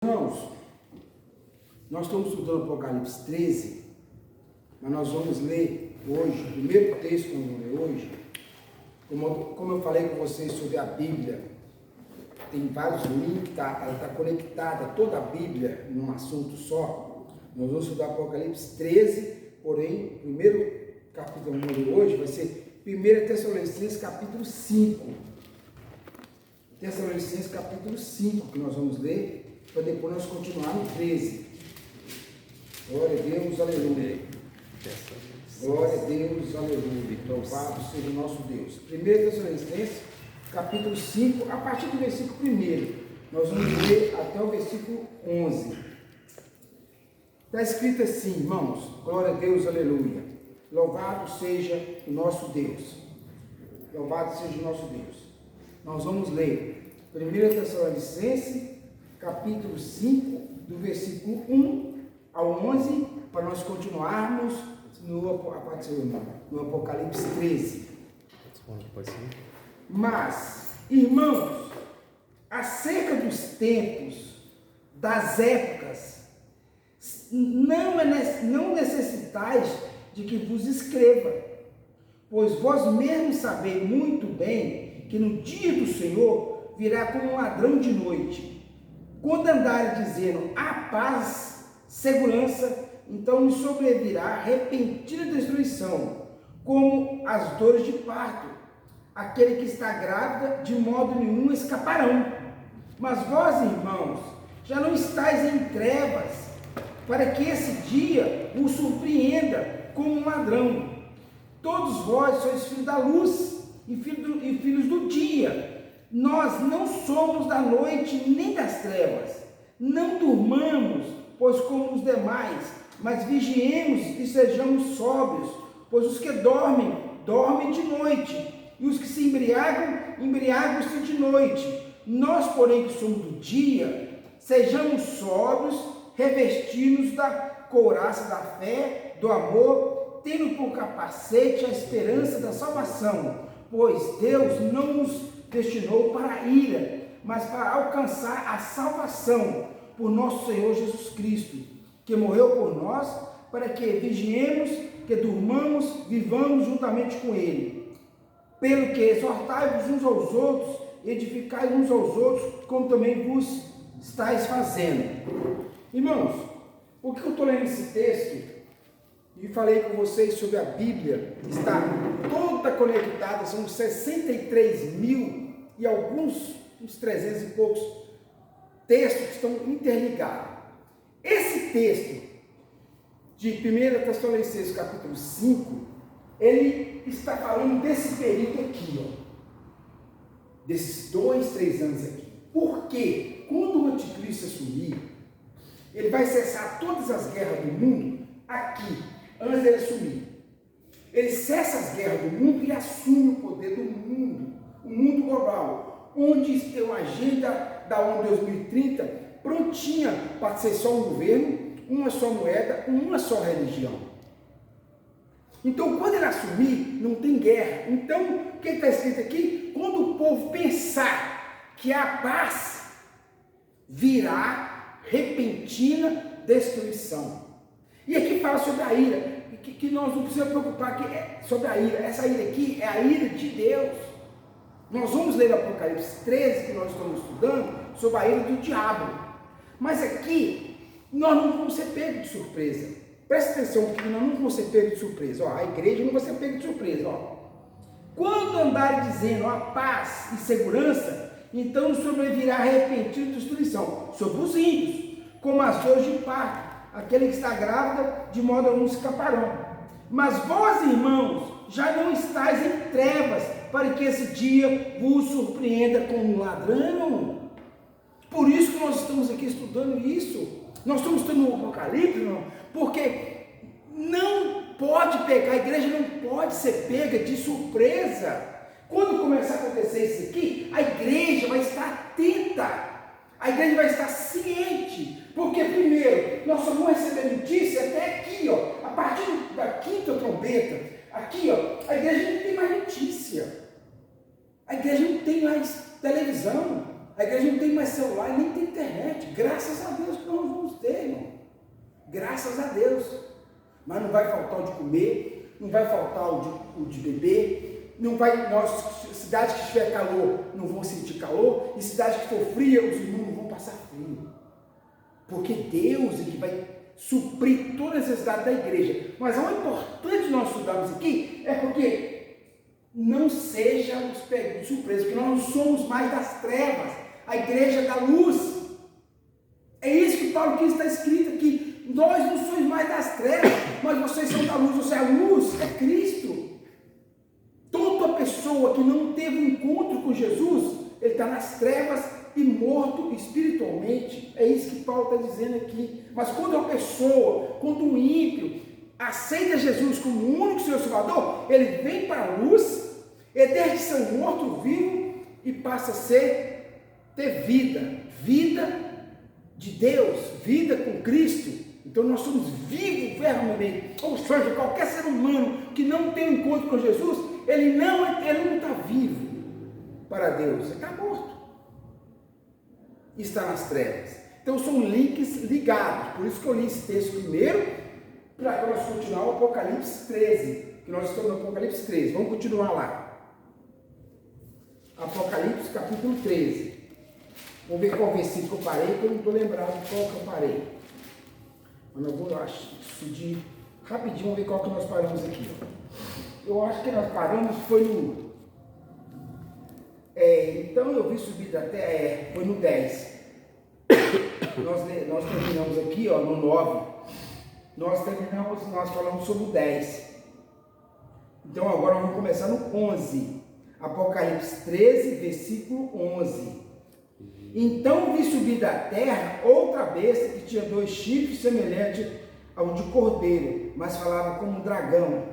Irmãos, nós estamos estudando Apocalipse 13, mas nós vamos ler hoje, o primeiro texto que nós vamos ler hoje, como eu falei com vocês sobre a Bíblia, tem vários links, ela está conectada, toda a Bíblia, num assunto só. Nós vamos estudar Apocalipse 13, porém, o primeiro capítulo que vamos ler hoje vai ser 1 Tessalonicenses capítulo 5. Tessalonicenses capítulo 5, que nós vamos ler, para depois nós continuar no 13. Glória a Deus, aleluia. Glória a Deus, aleluia. Louvado seja o nosso Deus. 1 Tessalonicenses capítulo 5, a partir do versículo 1. Nós vamos ler até o versículo 11. Está escrito assim, irmãos. Glória a Deus, aleluia. Louvado seja o nosso Deus. Louvado seja o nosso Deus. Nós vamos ler 1 Tessalonicenses capítulo 5, do versículo 1 ao 11, para nós continuarmos no Apocalipse 13. Mas, irmãos, acerca dos tempos, das épocas, não necessitais de que vos escreva, pois vós mesmos sabeis muito bem que no dia do Senhor virá como um ladrão de noite. Quando andarem dizendo a paz, segurança, então me sobrevirá repentina destruição, como as dores de parto. Aquele que está grávida, de modo nenhum escaparão. Mas vós, irmãos, já não estáis em trevas, para que esse dia vos surpreenda como um ladrão. Todos vós sois filhos da luz e filhos do dia. Nós não somos da noite nem das trevas. Não durmamos, pois como os demais, mas vigiemos e sejamos sóbrios, pois os que dormem, dormem de noite, e os que se embriagam, embriagam-se de noite. Nós, porém, que somos do dia, sejamos sóbrios, revestidos da couraça da fé, do amor, tendo por capacete a esperança da salvação, pois Deus não nos destinou para a ira, mas para alcançar a salvação por nosso Senhor Jesus Cristo, que morreu por nós, para que vigiemos, que durmamos, vivamos juntamente com Ele. Pelo que exortai-vos uns aos outros, edificai uns aos outros, como também vos estáis fazendo. Irmãos, por que eu estou lendo esse texto? E falei com vocês sobre a Bíblia, está toda conectada, são 63 mil e alguns, uns 300 e poucos textos que estão interligados. Esse texto de 1 Tessalonicenses capítulo 5, ele está falando desse período aqui, ó, desses 2, 3 anos aqui. Porque quando o anticristo assumir, ele vai cessar todas as guerras do mundo aqui, antes dele assumir. Ele cessa as guerras do mundo e assume o poder do mundo, o mundo global, onde tem uma agenda da ONU 2030 prontinha para ser só um governo, uma só moeda, uma só religião. Então, quando ele assumir, não tem guerra. Então, o que está escrito aqui? Quando o povo pensar que a paz, virá repentina destruição. E aqui fala sobre a ira, que nós não precisamos preocupar sobre a ira. Essa ira aqui é a ira de Deus. Nós vamos ler Apocalipse 13, que nós estamos estudando, sobre a ira do diabo. Mas aqui, nós não vamos ser pegos de surpresa. Presta atenção, porque nós não vamos ser pegos de surpresa. Ó, a igreja não vai ser pega de surpresa. Ó. Quando andarem dizendo a paz e segurança, então sobrevirá repentina destruição sobre os ímpios, como as dores de parto. Aquele que está grávida, de modo algum escaparão. Mas vós, irmãos, já não estáis em trevas, para que esse dia vos surpreenda como um ladrão. Por isso que nós estamos aqui estudando isso. Nós estamos estudando o Apocalipse, não? Porque não pode pegar, a igreja não pode ser pega de surpresa. Quando começar a acontecer isso aqui, a igreja vai estar atenta. A igreja vai estar ciente, porque primeiro, nós só vamos receber notícia até aqui, ó, a partir da quinta trombeta, aqui, ó, a igreja não tem mais notícia, a igreja não tem mais televisão, A igreja não tem mais celular e nem tem internet. Graças a Deus que nós vamos ter, irmão. Graças a Deus. Mas não vai faltar o de comer, não vai faltar o de beber, não vai, cidades que tiver calor não vão sentir calor, e cidades que for fria, os irmãos não vão passar frio. Porque Deus é que vai suprir todas as necessidades da igreja. Mas o importante nós estudarmos aqui é porque não sejamos pegos de surpresa, porque nós não somos mais das trevas, a igreja da luz. É isso que Paulo quis, está escrito aqui. Nós não somos mais das trevas, mas vocês são da luz. Você é a luz, é Cristo. Toda pessoa que não teve um encontro com Jesus, ele está nas trevas e morto espiritualmente. É isso que Paulo está dizendo aqui. Mas quando uma pessoa, quando um ímpio aceita Jesus como o único Senhor Salvador, ele vem para a luz, ele deixa de ser um morto vivo e passa a ter vida de Deus, vida com Cristo. Então nós somos vivos verdadeiramente. Ou seja, qualquer ser humano que não tem um encontro com Jesus, ele não está vivo para Deus, ele está morto. Está nas trevas. Então são links ligados. Por isso que eu li esse texto primeiro, para nós continuar o Apocalipse 13. Que nós estamos no Apocalipse 13. Vamos continuar lá. Apocalipse capítulo 13. Vamos ver qual versículo que eu parei, porque eu não estou lembrado qual que eu parei. Mas eu vou decidir rapidinho, vamos ver qual que nós paramos aqui. Eu acho que nós paramos, foi no... então eu vi subir até... foi no 10. Nós terminamos aqui, ó, no 9. Nós falamos sobre o 10. Então agora vamos começar no 11. Apocalipse 13, versículo 11. Então vi subir da terra outra besta que tinha 2 chifres semelhantes ao de cordeiro, mas falava como um dragão.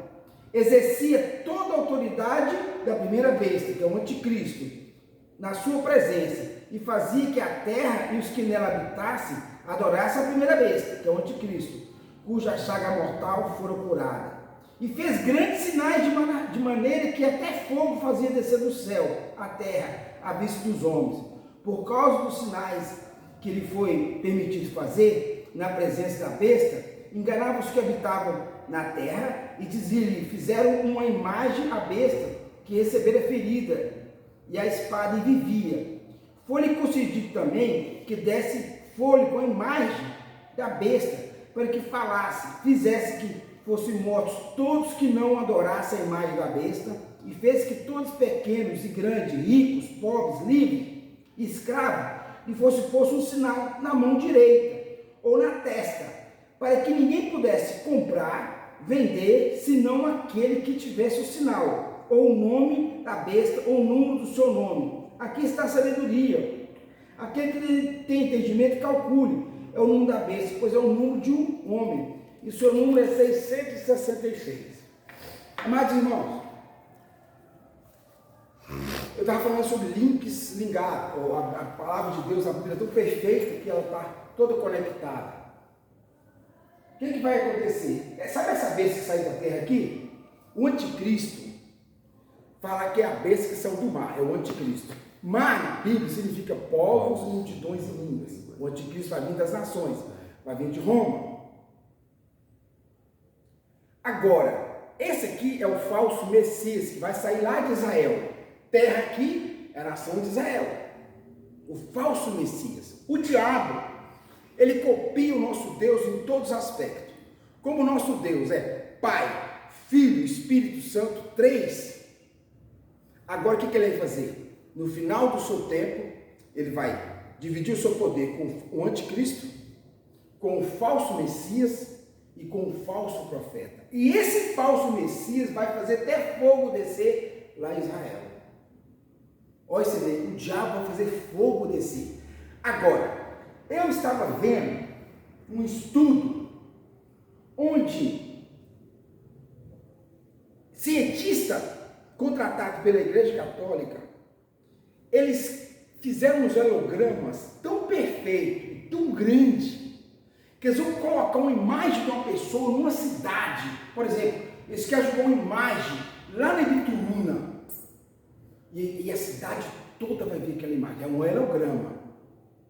Exercia toda a autoridade da primeira besta, que é o anticristo, na sua presença, e fazia que a terra e os que nela habitassem adorassem a primeira besta, que é o anticristo, cuja chaga mortal fora curada. E fez grandes sinais de maneira que até fogo fazia descer do céu à terra, à vista dos homens. Por causa dos sinais que lhe foi permitido fazer na presença da besta, enganava os que habitavam na terra e dizia-lhe: fizeram uma imagem à besta que recebera ferida e a espada e vivia. Foi-lhe concedido também que desse fôlego à imagem da besta, para que falasse, fizesse que fossem mortos todos que não adorassem a imagem da besta, e fez que todos pequenos e grandes, ricos, pobres, livres, escravo, e fosse um sinal na mão direita ou na testa, para que ninguém pudesse comprar, vender, senão aquele que tivesse o sinal, ou o nome da besta, ou o número do seu nome. Aqui está a sabedoria. Aquele que tem entendimento, calcule. É o número da besta, pois é o número de um homem, e seu número é 666. Amados irmãos, eu estava falando sobre links ligados, a palavra de Deus, a Bíblia é tão perfeita que ela está toda conectada. O que vai acontecer? Sabe essa besta que saiu da terra aqui? O anticristo fala que é a besta que saiu do mar, é o anticristo. Mar, na Bíblia, significa povos, multidões e línguas. O anticristo vai vir das nações, vai vir de Roma. Agora, esse aqui é o falso Messias, que vai sair lá de Israel. Terra aqui é a nação de Israel. O falso Messias. O diabo, ele copia o nosso Deus em todos os aspectos. Como o nosso Deus é Pai, Filho, Espírito Santo, 3. Agora o que ele vai fazer? No final do seu tempo, ele vai dividir o seu poder com o anticristo, com o falso Messias e com o falso profeta. E esse falso Messias vai fazer até fogo descer lá em Israel. Olha, você vê, o diabo vai fazer fogo descer. Agora, eu estava vendo um estudo onde cientista contratado pela Igreja Católica, eles fizeram uns hologramas tão perfeitos, tão grandes, que eles vão colocar uma imagem de uma pessoa numa cidade. Por exemplo, eles querem jogar uma imagem lá na Ibituruna, e a cidade toda vai ver aquela imagem. É um holograma.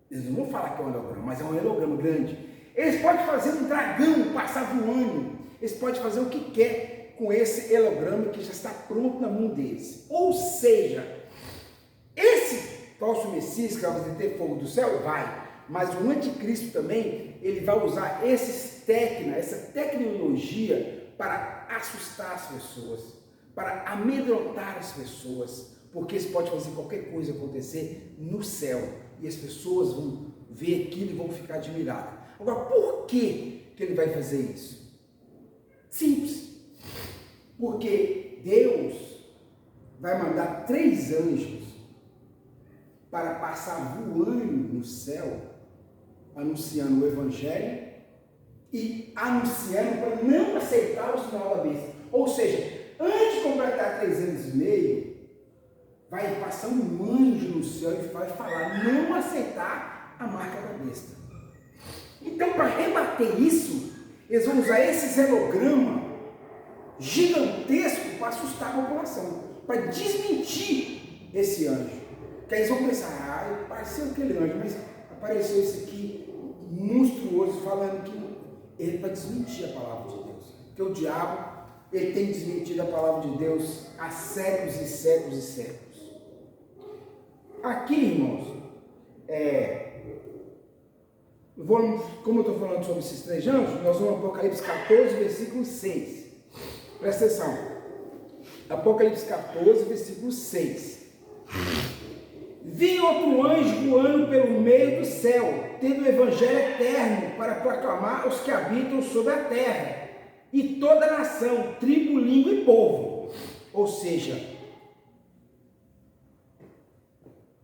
Eles não vão falar que é um holograma, mas é um holograma grande. Eles podem fazer um dragão passar voando. Eles podem fazer o que quer com esse holograma que já está pronto na mão deles. Ou seja, esse falso Messias que vai ter fogo do céu, vai. Mas o anticristo também, ele vai usar essa tecnologia para assustar as pessoas, para amedrontar as pessoas, porque isso pode fazer qualquer coisa acontecer no céu, e as pessoas vão ver aquilo e vão ficar admiradas. Agora, por que ele vai fazer isso? Simples. Porque Deus vai mandar 3 anjos para passar voando no céu, anunciando o Evangelho e anunciando para não aceitar o sinal da besta. Ou seja, antes de completar 3 anos e meio, vai passar um anjo no céu e vai falar, não aceitar a marca da besta. Então, para rebater isso, eles vão usar esse holograma gigantesco para assustar a população, para desmentir esse anjo. Que aí eles vão pensar, apareceu aquele anjo, mas apareceu esse aqui monstruoso, falando que ele vai desmentir a palavra de Deus. Porque o diabo, ele tem desmentido a palavra de Deus há séculos e séculos e séculos. Aqui, irmãos, como eu estou falando sobre esses 3 anjos, nós vamos ao Apocalipse 14, versículo 6. Presta atenção. Apocalipse 14, versículo 6. Vi outro anjo voando pelo meio do céu, tendo o evangelho eterno para proclamar aos que habitam sobre a terra, e toda nação, tribo, língua e povo. Ou seja,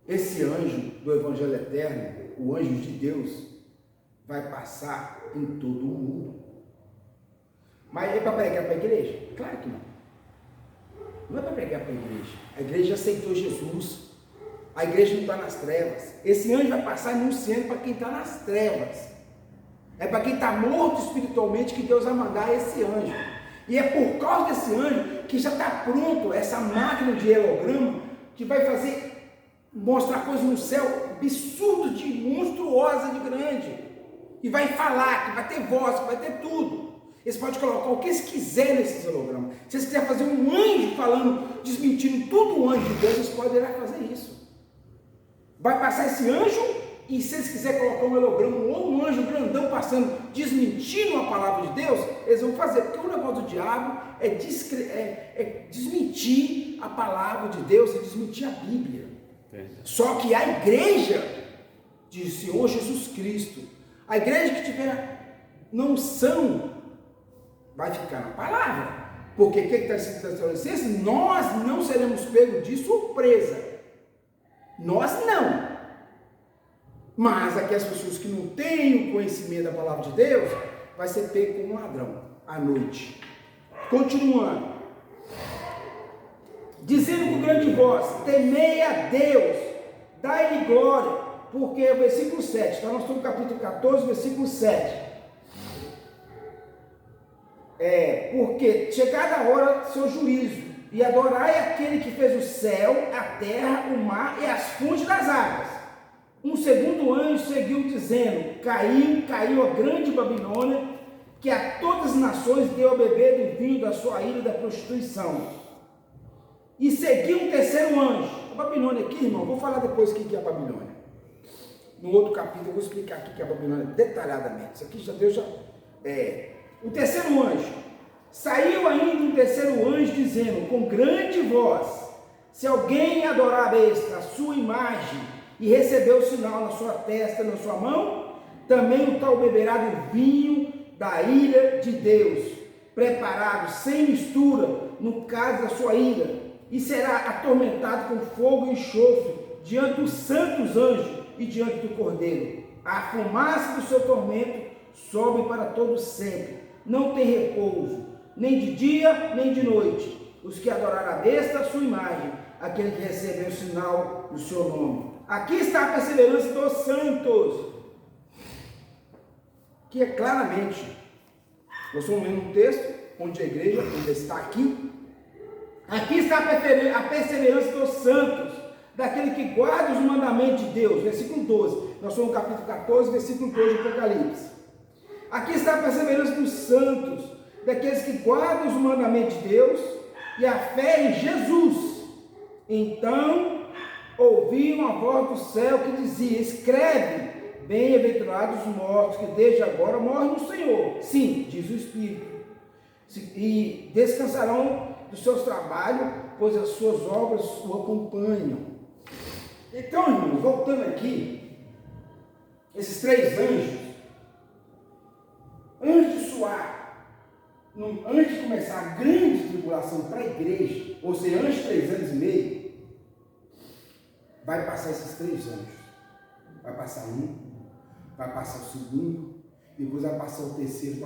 esse anjo do evangelho eterno, o anjo de Deus, vai passar em todo o mundo. Mas é para pregar para a igreja? Claro que não. Não é para pregar para a igreja. A igreja aceitou Jesus. A igreja não está nas trevas. Esse anjo vai passar anunciando para quem está nas trevas. É para quem está morto espiritualmente que Deus vai mandar esse anjo. E é por causa desse anjo que já está pronto essa máquina de holograma que vai mostrar coisas no céu absurdo, de monstruosa, de grande. E vai falar, que vai ter voz, que vai ter tudo. Eles podem colocar o que eles quiserem nesses hologramas. Se eles quiserem fazer um anjo falando, desmentindo tudo o anjo de Deus, eles podem fazer isso. Vai passar esse anjo, e se eles quiserem colocar um holograma, ou um anjo grandão passando, desmentindo a palavra de Deus, eles vão fazer, porque o negócio do diabo é desmentir a palavra de Deus, é desmentir a Bíblia. Só que a igreja de Senhor Jesus Cristo, a igreja que tiver não são, vai ficar na palavra. Porque o que está escrito em Tessalonicenses? Nós não seremos pegos de surpresa. Nós não. Mas aqui as pessoas que não têm o conhecimento da palavra de Deus, vai ser pego como um ladrão à noite. Continuando. Dizendo com grande voz, temei a Deus, dai-lhe glória, porque o versículo 7, então nós estamos no capítulo 14, versículo 7. Porque chegada a hora do seu juízo, e adorai aquele que fez o céu, a terra, o mar e as fontes das águas. Um segundo anjo seguiu dizendo, caiu a grande Babilônia, que a todas as nações deu a beber do vinho da sua ira e da prostituição. E seguiu um terceiro anjo. A Babilônia aqui, irmão, vou falar depois o que é a Babilônia. No outro capítulo eu vou explicar o que é a Babilônia detalhadamente. Isso aqui já Deus já... O terceiro anjo. Saiu ainda um terceiro anjo dizendo, com grande voz, se alguém adorar a besta, a sua imagem, e receber o sinal na sua testa, na sua mão, também o tal beberá do vinho da ira de Deus, preparado sem mistura, no caso da sua ira, e será atormentado com fogo e enxofre, diante dos santos anjos e diante do Cordeiro. A fumaça do seu tormento sobe para todo sempre, não tem repouso, nem de dia, nem de noite. Os que adoraram a besta, a sua imagem, aquele que recebeu o sinal do seu nome. Aqui está a perseverança dos santos, que é claramente, nós estamos lendo um texto, onde a igreja ainda está aqui. Aqui está a perseverança dos santos, daquele que guarda os mandamentos de Deus, versículo 12. Nós somos no capítulo 14, versículo 12 de Apocalipse. Aqui está a perseverança dos santos, daqueles que guardam os mandamentos de Deus e a fé em Jesus. Então ouvi uma voz do céu que dizia: escreve, bem-aventurados os mortos, que desde agora morrem no Senhor. Sim, diz o Espírito. E descansarão dos seus trabalhos, pois as suas obras o acompanham. Então, irmãos, voltando aqui, esses três anjos, antes de soar, antes de começar a grande tribulação para a igreja, ou seja, antes de 3 anos e meio, vai passar esses 3 anjos. Vai passar um, vai passar o segundo, depois vai passar o terceiro,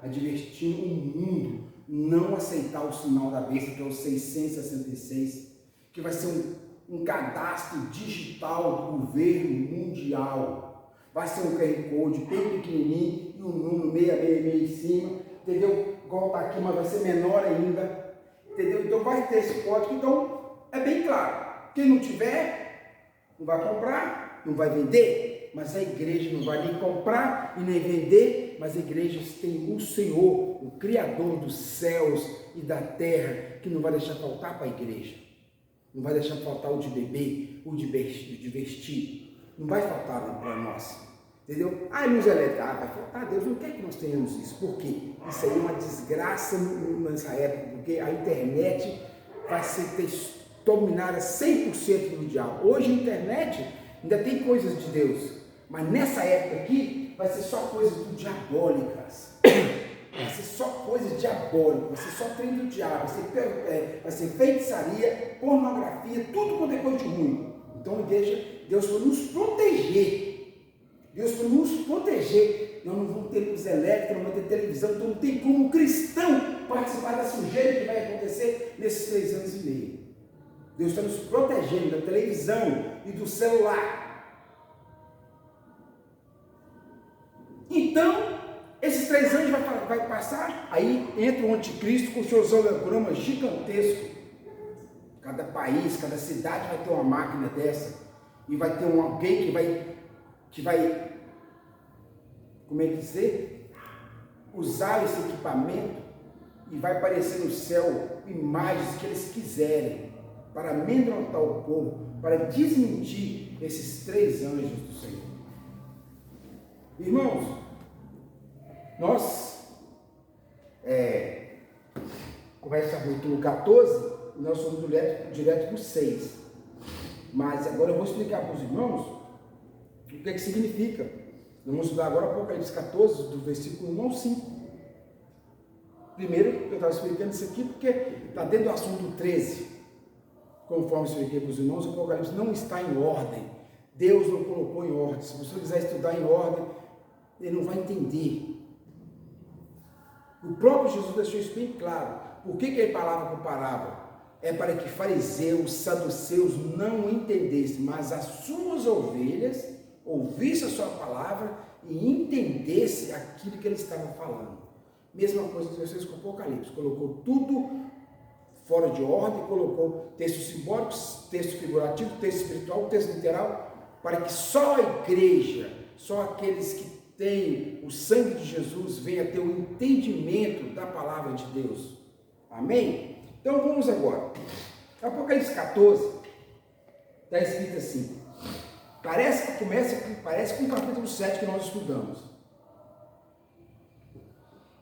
advertindo o mundo não aceitar o sinal da besta, que é o 666, que vai ser um cadastro digital do governo mundial. Vai ser um QR Code bem pequenininho e um número 666 em cima, entendeu? Igual está aqui, mas vai ser menor ainda, entendeu? Então vai ter esse código. Então é bem claro, quem não tiver, não vai comprar, não vai vender, mas a igreja não vai nem comprar e nem vender, mas a igreja tem o Senhor, o Criador dos céus e da terra, que não vai deixar faltar para a igreja, não vai deixar faltar o de beber, o de vestir, não vai faltar para nós, entendeu? Luz elétrica, vai faltar. Deus não quer que nós tenhamos isso. Por quê? Isso aí é uma desgraça nessa época, porque a internet vai ser dominada 100% do diabo. Hoje a internet ainda tem coisas de Deus, mas nessa época aqui vai ser só coisas diabólicas. Vai ser só coisas diabólicas, vai ser só trem do diabo, vai ser feitiçaria, pornografia, tudo quanto é coisa de ruim. Então, igreja, Deus foi nos proteger. Deus foi nos proteger. Nós não vamos ter luz elétrica, não vamos ter televisão, então não tem como um cristão participar da sujeira que vai acontecer nesses 3 anos e meio. Deus está nos protegendo da televisão e do celular. Então, esses 3 anos vai passar, aí entra o anticristo com o seu holograma gigantesco. Cada país, cada cidade vai ter uma máquina dessa, e vai ter alguém que vai, como é que dizer, usar esse equipamento, e vai aparecer no céu imagens que eles quiserem, para amedrontar o povo, para desmentir esses 3 anjos do Senhor. Irmãos, nós, começa o capítulo 14, nós somos direto para o 6. Mas agora eu vou explicar para os irmãos o que significa. Nós vamos estudar agora Apocalipse 14, do versículo 1 ao 5. Primeiro, eu estava explicando isso aqui porque está dentro do assunto 13. Conforme eu expliquei para os irmãos, o Apocalipse não está em ordem. Deus não colocou em ordem. Se você quiser estudar em ordem, ele não vai entender. O próprio Jesus deixou isso bem claro. Por que é palavra por parábola? É para que fariseus, saduceus não entendessem, mas as suas ovelhas ouvissem a sua palavra e entendessem aquilo que ele estava falando. Mesma coisa que vocês com o Apocalipse. Colocou tudo fora de ordem, colocou textos simbólicos, texto figurativo, texto espiritual, texto literal, para que só a igreja, só aqueles que têm o sangue de Jesus venham a ter o entendimento da palavra de Deus. Amém? Então vamos agora. Apocalipse 14 está escrito assim. Parece com o capítulo 7 que nós estudamos.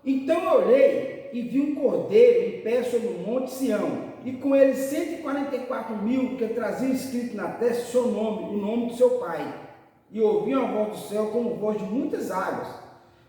Então eu olhei e vi um cordeiro em pé sobre o monte Sião, e com ele 144.000 que traziam escrito na testa o seu nome, o nome do seu pai. E ouvi uma voz do céu como voz de muitas águas,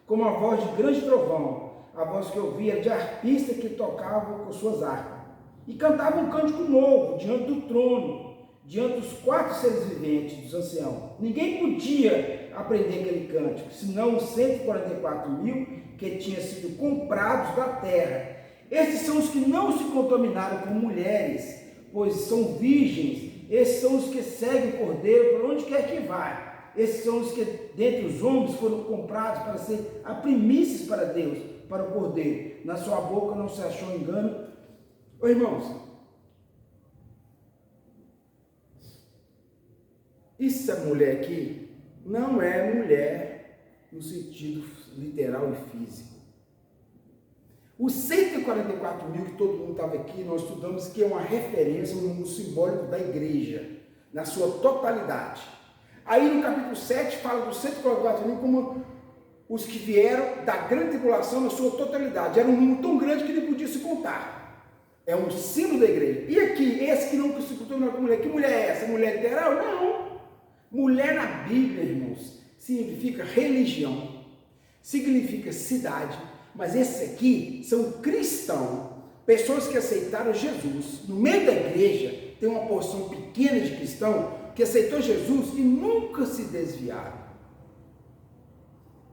como a voz de grande trovão. A voz que eu ouvia de arpistas que tocavam com suas harpas. E cantavam um cântico novo diante do trono, diante dos 4 seres viventes dos anciãos. Ninguém podia aprender aquele cântico, senão os 144.000 que tinham sido comprados da terra. Esses são os que não se contaminaram com mulheres, pois são virgens. Esses são os que seguem o cordeiro por onde quer que vá. Esses são os que, dentre os homens, foram comprados para ser a primícias para Deus, para o cordeiro. Na sua boca não se achou engano. Ô irmãos, essa mulher aqui não é mulher no sentido literal e físico. Os 144 mil que todo mundo estava aqui, nós estudamos que é uma referência no simbólico da igreja, na sua totalidade. Aí no capítulo 7 fala dos 144 mil como os que vieram da grande tribulação na sua totalidade. Era um número tão grande que não podia se contar. É um símbolo da igreja. E aqui, esse que não se contou com mulher, que mulher é essa? Mulher literal? Não. Mulher na Bíblia, irmãos, significa religião, significa cidade, mas esses aqui são cristãos, pessoas que aceitaram Jesus. No meio da igreja tem uma porção pequena de cristão que aceitou Jesus e nunca se desviaram.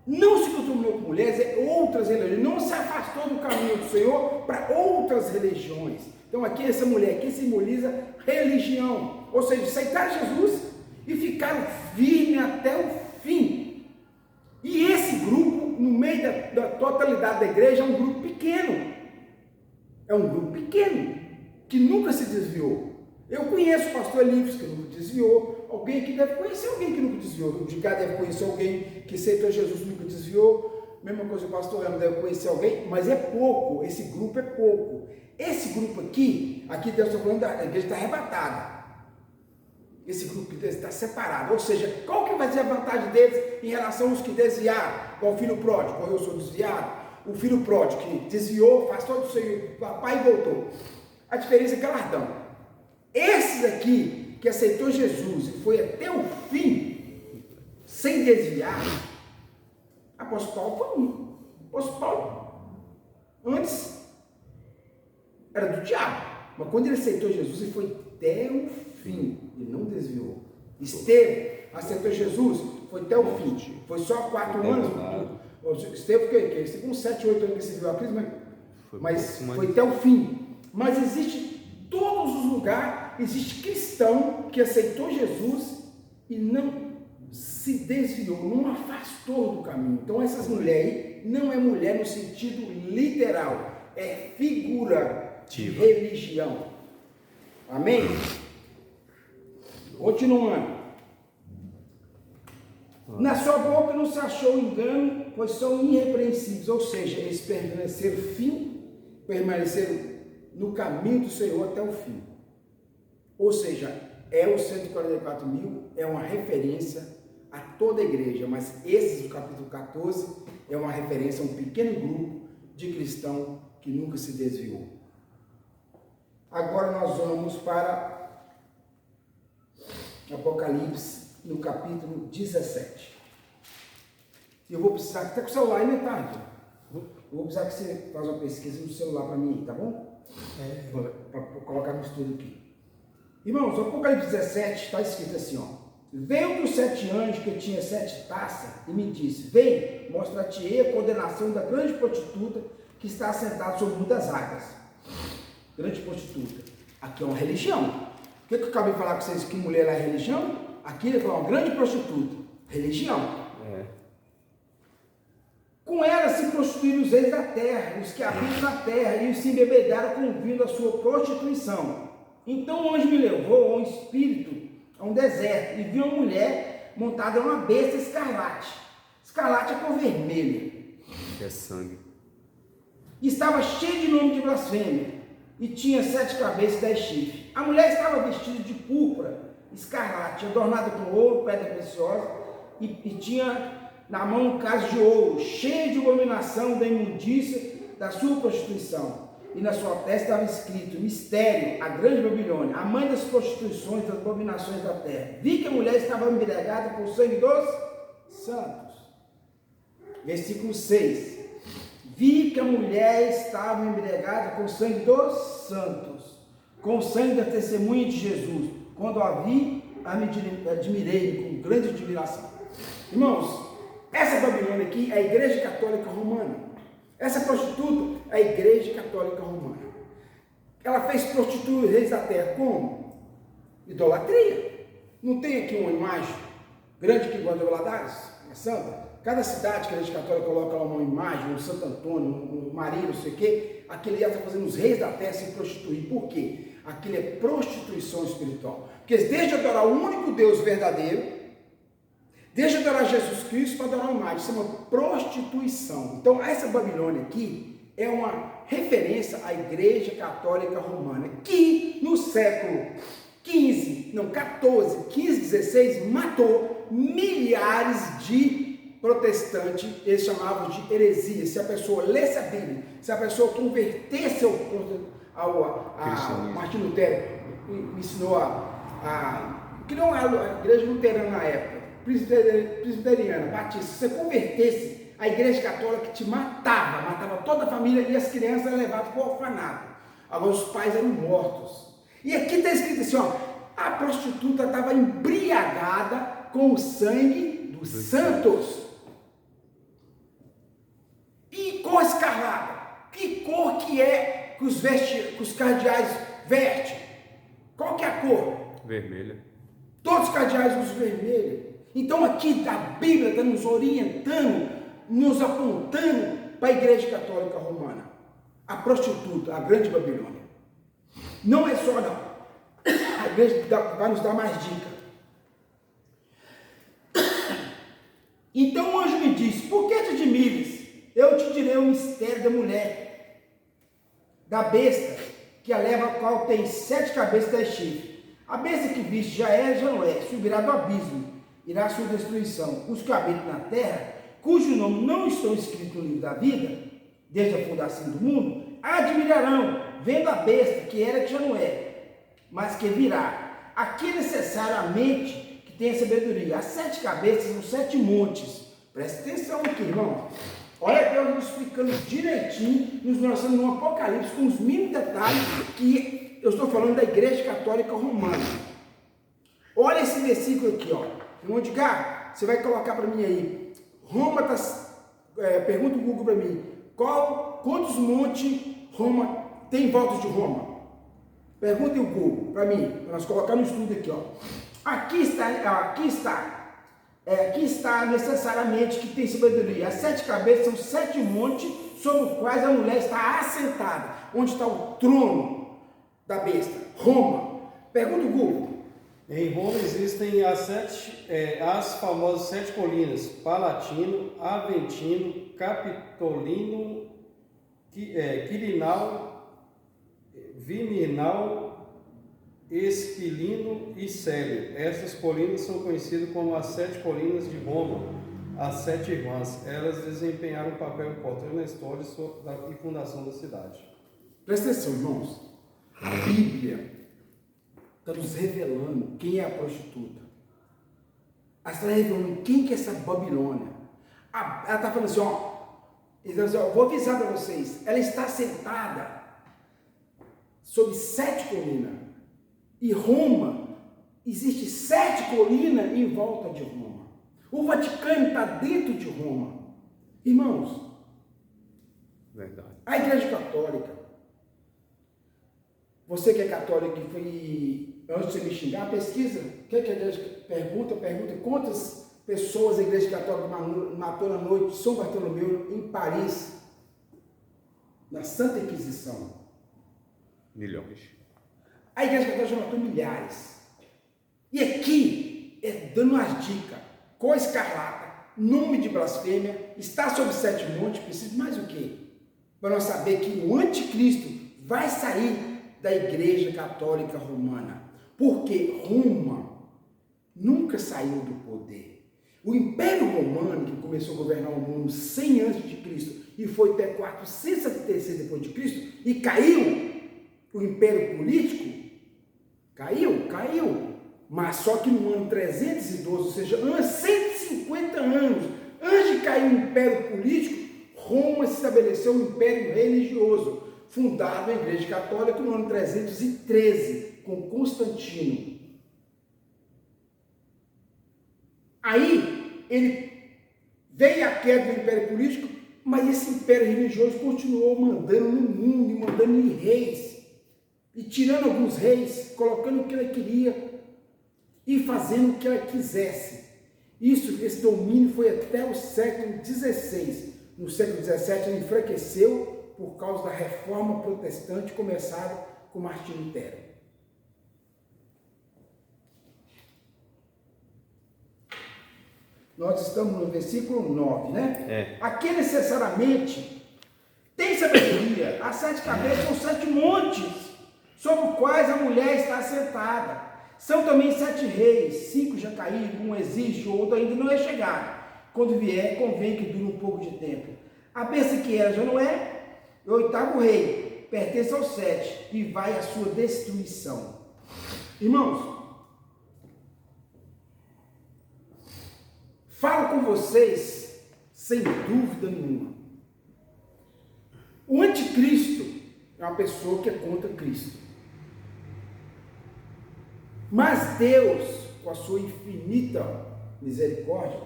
Não se contaminou com mulheres, outras religiões, não se afastou do caminho do Senhor para outras religiões. Então aqui essa mulher aqui simboliza religião, ou seja, aceitaram Jesus e ficaram firmes até o fim. E esse grupo, no meio da totalidade da igreja, é um grupo pequeno. É um grupo pequeno, que nunca se desviou. Eu conheço o pastor Elípios, que nunca desviou. Alguém aqui deve conhecer alguém que nunca desviou. O Dicá deve conhecer alguém que aceitou Jesus e nunca desviou. Mesma coisa, o pastor Amo deve conhecer alguém, mas é pouco. Esse grupo é pouco. Esse grupo aqui Deus está falando, a igreja está arrebatada. Esse grupo que está separado. Ou seja, qual que vai ser a vantagem deles em relação aos que desviaram? Igual o filho pródigo, eu sou desviado. O filho pródigo que desviou, faz todo o seu papai e voltou. A diferença é galardão. Esses aqui que aceitou Jesus e foi até o fim, sem desviar, apóstolo Paulo foi um. Apóstolo Paulo, antes, era do diabo. Mas quando ele aceitou Jesus, ele foi até o fim. Ele não desviou. Estevão aceitou Jesus, foi até o fim. Foi só 4 anos. Estevão, que com 7, 8 anos que se viu a crise, mas foi até o fim. Mas existe todos os lugares, existe cristão que aceitou Jesus e não se desviou, não afastou do caminho. Então essas mulheres não é mulher no sentido literal, é figura de religião. Amém? Continuando. Na sua boca não se achou engano, pois são irrepreensíveis, ou seja, eles permaneceram no caminho do Senhor até o fim. Ou seja, os 144 mil é uma referência a toda a igreja, mas esse do capítulo 14 é uma referência a um pequeno grupo de cristãos que nunca se desviou. Agora nós vamos para Apocalipse, no capítulo 17. Eu vou precisar, até com o celular aí, né, Tarde? Eu vou precisar que você faça uma pesquisa no celular para mim, tá bom? Para colocar no estudo aqui. Irmãos, o Apocalipse 17 está escrito assim, ó. Veio dos 7 anjos que tinha 7 taças e me disse, vem, mostra-te-ei a condenação da grande prostituta que está assentada sobre muitas águas. Grande prostituta. Aqui é uma religião. O que eu acabei de falar com vocês que mulher é religião? Aqui ele falou uma grande prostituta. Religião. Com ela se prostituíram os reis da terra, os que habitam na terra, e os se embebedaram com o vinho da sua prostituição. Então o anjo me levou a um espírito, a um deserto, e vi uma mulher montada em uma besta escarlate. Escarlate é cor vermelha. É sangue. E estava cheia de nome de blasfêmia, e tinha 7 cabeças e 10 chifres. A mulher estava vestida de púrpura, escarlate, adornada com ouro, pedra preciosa, e tinha na mão um cálice de ouro, cheio de abominação da imundícia da sua prostituição. E na sua testa estava escrito, mistério, a grande Babilônia, a mãe das prostituições, das abominações da terra. Vi que a mulher estava embriagada com o sangue dos santos. Versículo 6. Vi que a mulher estava embriagada com o sangue dos santos, com o sangue da testemunha de Jesus. Quando a vi, admirei com grande admiração. Irmãos, essa Babilônia aqui é a Igreja Católica Romana. Essa prostituta é a Igreja Católica Romana. Ela fez prostituir os reis da terra como? Idolatria. Não tem aqui uma imagem grande que igual de Valadares, uma santa? Cada cidade que a Igreja Católica coloca lá uma imagem, um Santo Antônio, um Maria, não sei o quê, aquele está fazendo os reis da terra se prostituir. Por quê? Aquilo é prostituição espiritual. Porque eles deixam de adorar o único Deus verdadeiro, deixam de adorar Jesus Cristo para adorar uma imagem. Isso é uma prostituição. Então, essa Babilônia aqui é uma referência à Igreja Católica Romana, que no século 14, 15, 16, matou milhares de protestantes. Eles chamavam de heresia. Se a pessoa lesse a Bíblia, se a pessoa convertesse ao Martim Lutero, ensinou que não era a igreja luterana na época, presbiteriana, batista, se você convertesse, a igreja católica te matava toda a família e as crianças eram levadas para o orfanato. Agora os pais eram mortos. E aqui está escrito assim, ó, a prostituta estava embriagada com o sangue dos santos. E cor escarlata. Que cor que é que os cardeais vestem? Qual que é a cor? Vermelha. Todos os cardeais usam vermelho. Então aqui a Bíblia está nos orientando, nos apontando para a Igreja Católica Romana. A prostituta, a grande Babilônia. Não é só não. A igreja vai nos dar mais dica. Então o anjo me disse, por que te admires? Eu te direi o mistério da mulher, da besta, que a leva a qual tem 7 cabeças e 10 chifres. A besta que viste já não é, subirá do abismo, irá à sua destruição. Os que habitam na terra, cujo nome não estão escritos no livro da vida, desde a fundação do mundo, admirarão, vendo a besta que era que já não é, mas que virá. Aqui é necessariamente que tenha sabedoria. As 7 cabeças são 7 montes. Presta atenção aqui, irmão. Olha Deus nos explicando direitinho, nos mostrando no Apocalipse, com os mínimos detalhes, que eu estou falando da Igreja Católica Romana. Olha esse versículo aqui, ó. Irmão Edgar, você vai colocar para mim aí. Roma pergunta o Google para mim. Quantos montes Roma tem em volta de Roma? Pergunte o Google para mim, para nós colocar no estudo aqui, ó. Aqui está necessariamente que tem sabedoria. As 7 cabeças são 7 montes sobre os quais a mulher está assentada, onde está o trono da besta, Roma. Pergunta o Google. Em Roma existem as famosas 7 colinas: Palatino, Aventino, Capitolino, Quirinal, Viminal, Esquilino e Célio. Essas colinas são conhecidas como as 7 colinas de Roma, as 7 irmãs. Elas desempenharam um papel importante na história e fundação da cidade. Presta atenção, irmãos. A Bíblia está nos revelando quem é a prostituta. Ela está revelando quem que é essa Babilônia. Ela está falando assim, ó, vou avisar para vocês, ela está sentada sobre 7 colinas. E Roma, existe 7 colinas em volta de Roma. O Vaticano está dentro de Roma. Irmãos, Verdade. a Igreja Católica, você que é católico e foi, antes de você me xingar, pesquisa, o que a igreja pergunta quantas pessoas a Igreja Católica matou na noite de São Bartolomeu em Paris, na Santa Inquisição. Milhões. A Igreja Católica já matou milhares. E aqui é dando umas dicas. Cor escarlata, nome de blasfêmia, está sobre 7 montes, precisa de mais o quê? Para nós saber que o anticristo vai sair da Igreja Católica Romana. Porque Roma nunca saiu do poder. O Império Romano, que começou a governar o mundo 100 a.C. e foi até 476 depois de Cristo, e caiu, o Império Político caiu, mas só que no ano 312, ou seja, 150 anos antes de cair o Império Político, Roma se estabeleceu um Império Religioso, fundado a Igreja Católica no ano 313, com Constantino. Aí, ele veio a queda do Império Político, mas esse Império Religioso continuou mandando no mundo, e mandando em reis, e tirando alguns reis, colocando o que ela queria, e fazendo o que ela quisesse. Esse domínio foi até o século XVI. No século XVII, ele enfraqueceu por causa da reforma protestante começada com Martim Lutero. Nós estamos no versículo 9, né? É. Aqui necessariamente tem sabedoria. As 7 cabeças são 7 montes, sobre os quais a mulher está sentada. São também 7 reis, 5 já caíram, um existe, o outro ainda não é chegado. Quando vier, convém que dure um pouco de tempo. A besta que era já não é, o 8º rei, pertence aos 7 e vai à sua destruição. Irmãos, falo com vocês sem dúvida nenhuma. O anticristo é uma pessoa que é contra Cristo. Mas Deus, com a sua infinita misericórdia,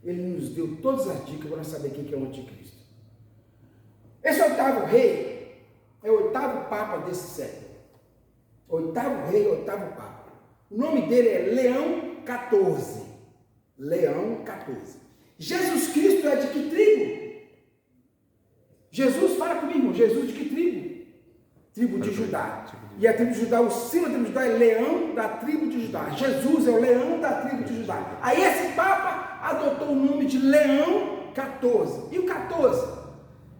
Ele nos deu todas as dicas para nós saber quem que é o anticristo. Esse 8º rei é o 8º papa desse século. 8º rei, 8º papa. O nome dele é Leão XIV. Leão XIV. Jesus Cristo é de que tribo? Jesus, fala comigo, Jesus de que tribo? Tribo de Judá. E a tribo de Judá, o símbolo da tribo de Judá é leão da tribo de Judá. Jesus é o leão da tribo de Judá. Aí esse papa adotou o nome de Leão XIV. E o 14?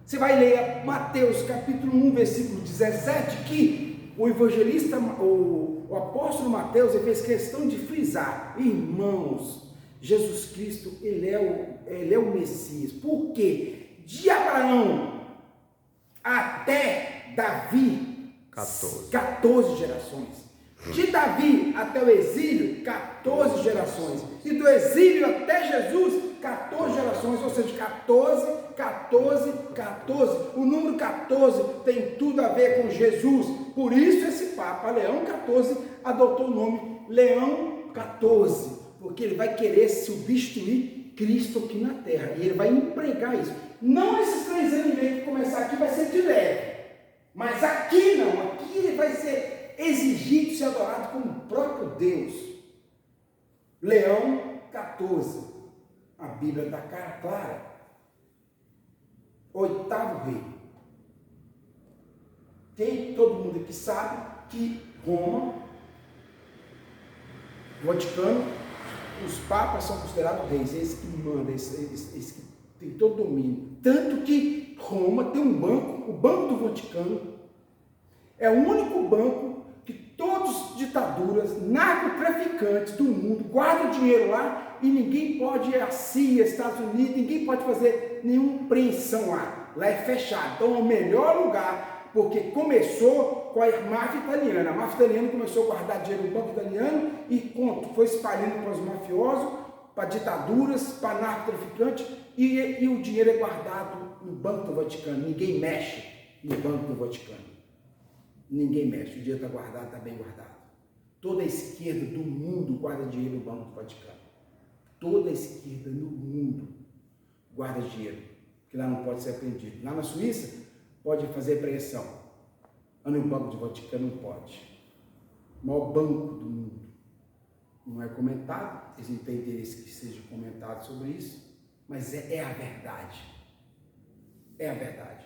Você vai ler Mateus capítulo 1, versículo 17, que o evangelista, o apóstolo Mateus, ele fez questão de frisar: irmãos, Jesus Cristo, ele é o Messias. Por quê? De Abraão até Davi, 14 gerações. De Davi até o exílio, 14 gerações. E do exílio até Jesus, 14 gerações. Ou seja, 14. O número 14 tem tudo a ver com Jesus. Por isso esse Papa, Leão XIV, adotou o nome Leão XIV. Porque ele vai querer substituir Cristo aqui na terra. E ele vai empregar isso. Não esses 3 anos e meio que começar aqui vai ser de leve. Mas aqui não. Aqui ele vai ser exigido ser adorado como o próprio Deus. Leão XIV. A Bíblia dá cara clara. 8º rei. Todo mundo aqui sabe que Roma, o Vaticano, os papas são considerados reis, esses que mandam, esses que têm todo o domínio. Tanto que Roma tem um banco, o Banco do Vaticano, é o único banco que todas as ditaduras, narcotraficantes do mundo guardam dinheiro lá e ninguém pode ir à CIA, Estados Unidos, ninguém pode fazer nenhuma apreensão lá. Lá é fechado. Então é o melhor lugar, porque começou com a máfia italiana. A máfia italiana começou a guardar dinheiro no banco italiano e foi espalhando para os mafiosos, para ditaduras, para narcotraficantes, e o dinheiro é guardado no Banco do Vaticano. Ninguém mexe no Banco do Vaticano. Ninguém mexe, o dinheiro está guardado, está bem guardado. Toda a esquerda do mundo guarda dinheiro no Banco do Vaticano. Toda a esquerda no mundo guarda dinheiro, que lá não pode ser apreendido. Lá na Suíça pode fazer apreensão, mas no Banco do Vaticano não pode. O maior banco do mundo. Não é comentado, eles não têm interesse que seja comentado sobre isso, mas é a verdade. É a verdade.